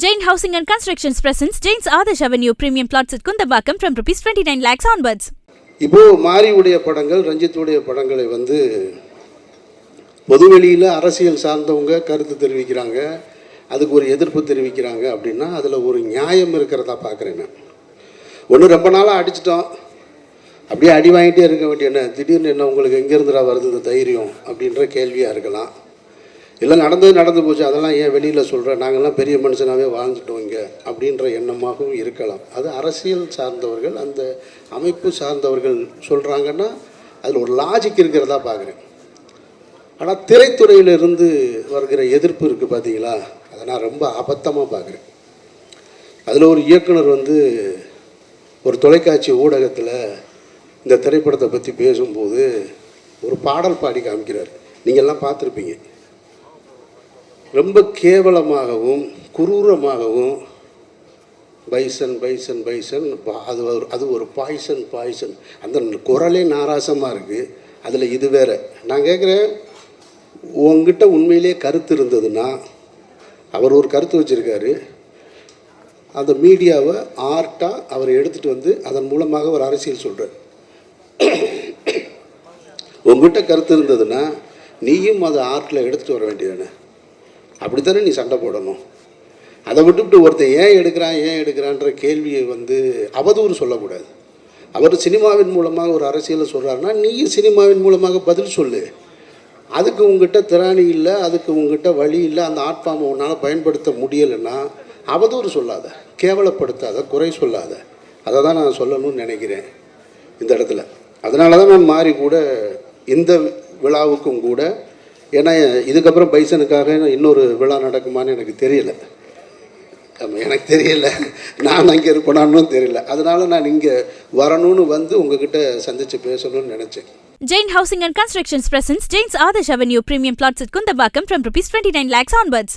Jain Housing and Constructions presents Jain's Adarsh Avenue Premium Plots at Kundambakam from rupees 29 lakhs onwards. இப்போ மாரி உடைய படங்கள் ரஞ்சித் உடைய படங்களை பொதுவெளியில் அரசியல் சார்ந்தவங்க கருத்து தெரிவிக்கிறாங்க, அதுக்கு ஒரு எதிர்ப்பு தெரிவிக்கிறாங்க அப்படின்னா அதில் ஒரு நியாயம் இருக்கிறதா பார்க்குறேன் நான். ஒன்று ரொம்ப நாளாக அடிச்சிட்டோம், அப்படியே அடி வாங்கிட்டே இருக்க வேண்டிய என்ன திடீர்னு என்ன உங்களுக்கு எங்கேருந்துடா வருது இந்த தைரியம் அப்படின்ற கேள்வியாக இருக்கலாம். இல்லை நடந்து போச்சு, அதெல்லாம் ஏன் வெளியில் சொல்கிறேன், நாங்கள்லாம் பெரிய மனுஷனாகவே வாழ்ந்துட்டோம் இங்கே அப்படின்ற எண்ணமாகவும் இருக்கலாம். அது அரசியல் சார்ந்தவர்கள் அந்த அமைப்பு சார்ந்தவர்கள் சொல்கிறாங்கன்னா அதில் ஒரு லாஜிக் இருக்கிறதா பார்க்குறேன். ஆனால் திரைத்துறையிலிருந்து வருகிற எதிர்ப்பு இருக்குது பார்த்தீங்களா, அதை நான் ரொம்ப அபத்தமாக பார்க்குறேன். அதில் ஒரு இயக்குனர் ஒரு தொலைக்காட்சி ஊடகத்தில் இந்த திரைப்படத்தை பற்றி பேசும்போது ஒரு பாடல் பாடி காமிக்கிறார். நீங்கள்லாம் பார்த்துருப்பீங்க. ரொம்ப கேவலமாகவும் குரூரமாகவும் பைசன் பைசன் பைசன் அது ஒரு பாய்சன் அந்த குரலே நாராசமாக இருக்குது. அதில் இது வேறு. நான் கேட்குறேன், உங்ககிட்ட உண்மையிலே கருத்து இருந்ததுன்னா, அவர் ஒரு கருத்து வச்சுருக்காரு, அந்த மீடியாவை ஆர்ட்டாக அவர் எடுத்துகிட்டு அதன் மூலமாக ஒரு அரசியல் சொல்கிறார். உங்ககிட்ட கருத்து இருந்ததுன்னா நீயும் அதை ஆர்ட்டில் எடுத்துகிட்டு வர வேண்டியதானே. அப்படித்தானே நீ சண்டை போடணும். அதை விட்டுவிட்டு ஒருத்தன் ஏன் எடுக்கிறான்ற கேள்வியை அவதூறு சொல்லக்கூடாது. அவர் சினிமாவின் மூலமாக ஒரு அரசியலை சொல்கிறாருன்னா நீயும் சினிமாவின் மூலமாக பதில் சொல்லு. அதுக்கு உங்ககிட்ட திராணி இல்லை, அதுக்கு உங்ககிட்ட வழி இல்லை, அந்த ஆட்பாமை உன்னால் பயன்படுத்த முடியலைன்னா அவதூறு சொல்லாத, கேவலப்படுத்தாத, குறை சொல்லாத. அதை தான் நான் சொல்லணும்னு நினைக்கிறேன் இந்த இடத்துல. அதனால தான் நான் மாறி கூட இந்த விழாவுக்கும் கூட, ஏன்னா இதுக்கப்புறம் பைசனுக்காக இன்னொரு விழா நடக்குமான்னு எனக்கு தெரியலை. நான் அங்கே இருப்பேனான்னு தெரியல. அதனால நான் இங்கே வரணும்னு உங்ககிட்ட சந்தித்து பேசணும்னு நினச்சேன். Jain Housing and Constructions presents Jain's Adarsh Avenue Premium Plots at Kundambakam from rupees 29 lakhs onwards.